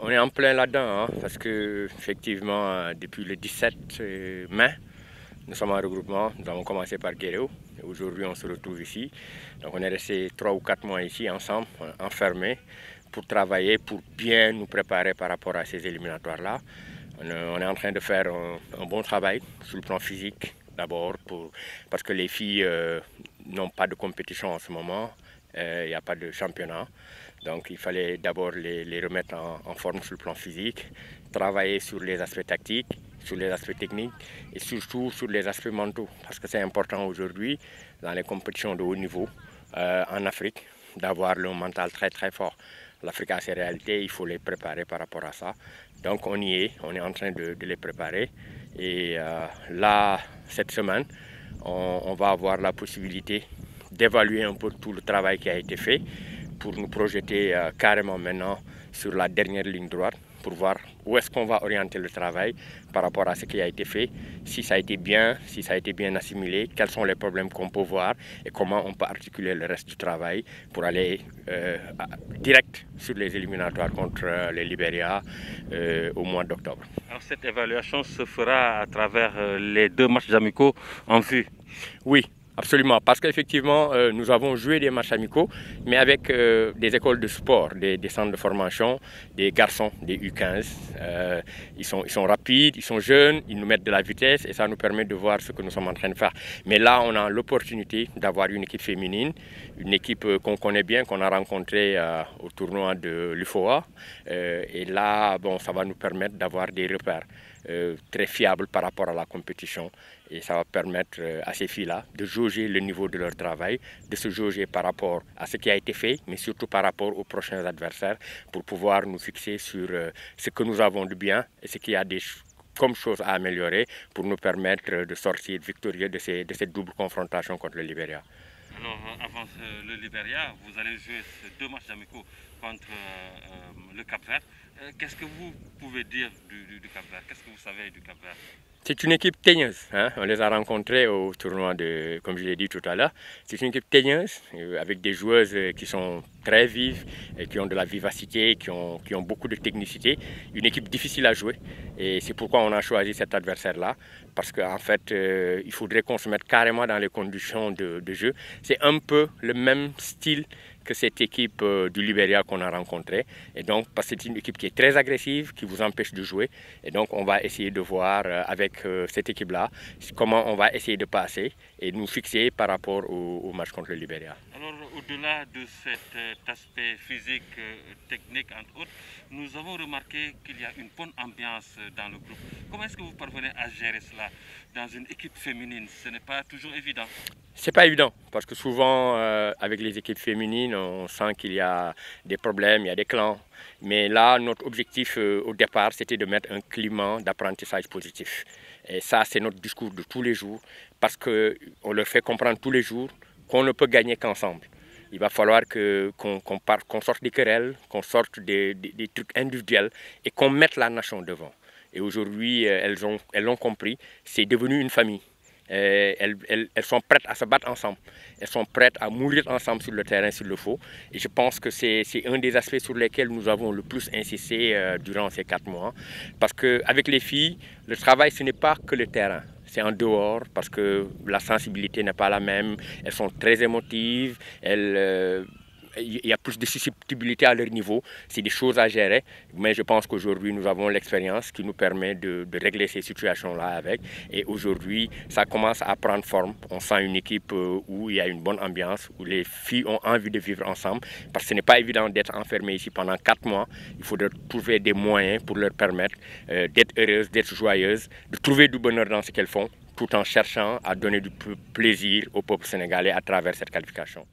On est en plein là-dedans, hein, parce que effectivement, depuis le 17 mai, nous sommes en regroupement. Nous avons commencé par Guéréo. Aujourd'hui, on se retrouve ici. Donc, on est resté 3 ou 4 mois ici ensemble, enfermés, pour travailler, pour bien nous préparer par rapport à ces éliminatoires-là. On est en train de faire un bon travail sur le plan physique, d'abord, parce que les filles n'ont pas de compétition en ce moment. Il n'y a pas de championnat. Donc il fallait d'abord les remettre en forme sur le plan physique, travailler sur les aspects tactiques, sur les aspects techniques et surtout sur les aspects mentaux. Parce que c'est important aujourd'hui, dans les compétitions de haut niveau en Afrique, d'avoir le mental très très fort. L'Afrique a ses réalités, il faut les préparer par rapport à ça. Donc on y est, on est en train de les préparer. Et là, cette semaine, on va avoir la possibilité d'évaluer un peu tout le travail qui a été fait pour nous projeter carrément maintenant sur la dernière ligne droite pour voir où est-ce qu'on va orienter le travail par rapport à ce qui a été fait, si ça a été bien assimilé, quels sont les problèmes qu'on peut voir et comment on peut articuler le reste du travail pour aller direct sur les éliminatoires contre le Libéria au mois d'octobre. Alors cette évaluation se fera à travers les 2 matchs amicaux en vue? Oui. Absolument, parce qu'effectivement, nous avons joué des matchs amicaux, mais avec des écoles de sport, des centres de formation, des garçons, des U15. Ils sont rapides, ils sont jeunes, ils nous mettent de la vitesse et ça nous permet de voir ce que nous sommes en train de faire. Mais là, on a l'opportunité d'avoir une équipe féminine, une équipe qu'on connaît bien, qu'on a rencontrée au tournoi de l'UFOA. Et là, bon, ça va nous permettre d'avoir des repères très fiables par rapport à la compétition. Et ça va permettre à ces filles-là de jauger le niveau de leur travail, de se jauger par rapport à ce qui a été fait, mais surtout par rapport aux prochains adversaires, pour pouvoir nous fixer sur ce que nous avons de bien et ce qu'il y a comme choses à améliorer pour nous permettre de sortir victorieux de cette double confrontation contre le Libéria. Alors, avant le Libéria, vous allez jouer ces 2 matchs amicaux contre le Cap-Vert. Qu'est-ce que vous pouvez dire du Cap-Vert? Qu'est-ce que vous savez du Cap-Vert? C'est une équipe teigneuse, hein? On les a rencontrés au tournoi comme je l'ai dit tout à l'heure. C'est une équipe teigneuse avec des joueuses qui sont très vives, et qui ont de la vivacité, qui ont beaucoup de technicité. Une équipe difficile à jouer et c'est pourquoi on a choisi cet adversaire-là. Parce qu'en fait, il faudrait qu'on se mette carrément dans les conditions de jeu. C'est un peu le même style que cette équipe du Libéria qu'on a rencontrée. Et donc, parce que c'est une équipe qui est très agressive, qui vous empêche de jouer. Et donc, on va essayer de voir avec cette équipe-là comment on va essayer de passer et nous fixer par rapport au match contre le Libéria. Alors, au-delà de cet aspect physique, technique, entre autres, nous avons remarqué qu'il y a une bonne ambiance dans le groupe. Comment est-ce que vous parvenez à gérer cela dans une équipe féminine? Ce n'est pas toujours évident. C'est pas évident parce que souvent avec les équipes féminines, on sent qu'il y a des problèmes, il y a des clans. Mais là, notre objectif au départ, c'était de mettre un climat d'apprentissage positif. Et ça, c'est notre discours de tous les jours parce qu'on leur fait comprendre tous les jours qu'on ne peut gagner qu'ensemble. Il va falloir qu'on sorte des querelles, qu'on sorte des trucs individuels et qu'on mette la nation devant. Et aujourd'hui, elles l'ont compris, c'est devenu une famille. Elles sont prêtes à se battre ensemble. Elles sont prêtes à mourir ensemble sur le terrain s'il le faut. Et je pense que c'est un des aspects sur lesquels nous avons le plus insisté durant ces 4 mois. Parce qu'avec les filles, le travail, ce n'est pas que le terrain. C'est en dehors parce que la sensibilité n'est pas la même. Elles sont très émotives. Il y a plus de susceptibilité à leur niveau. C'est des choses à gérer. Mais je pense qu'aujourd'hui, nous avons l'expérience qui nous permet de régler ces situations-là avec. Et aujourd'hui, ça commence à prendre forme. On sent une équipe où il y a une bonne ambiance, où les filles ont envie de vivre ensemble. Parce que ce n'est pas évident d'être enfermées ici pendant 4 mois. Il faudrait trouver des moyens pour leur permettre d'être heureuses, d'être joyeuses, de trouver du bonheur dans ce qu'elles font, tout en cherchant à donner du plaisir au peuple sénégalais à travers cette qualification.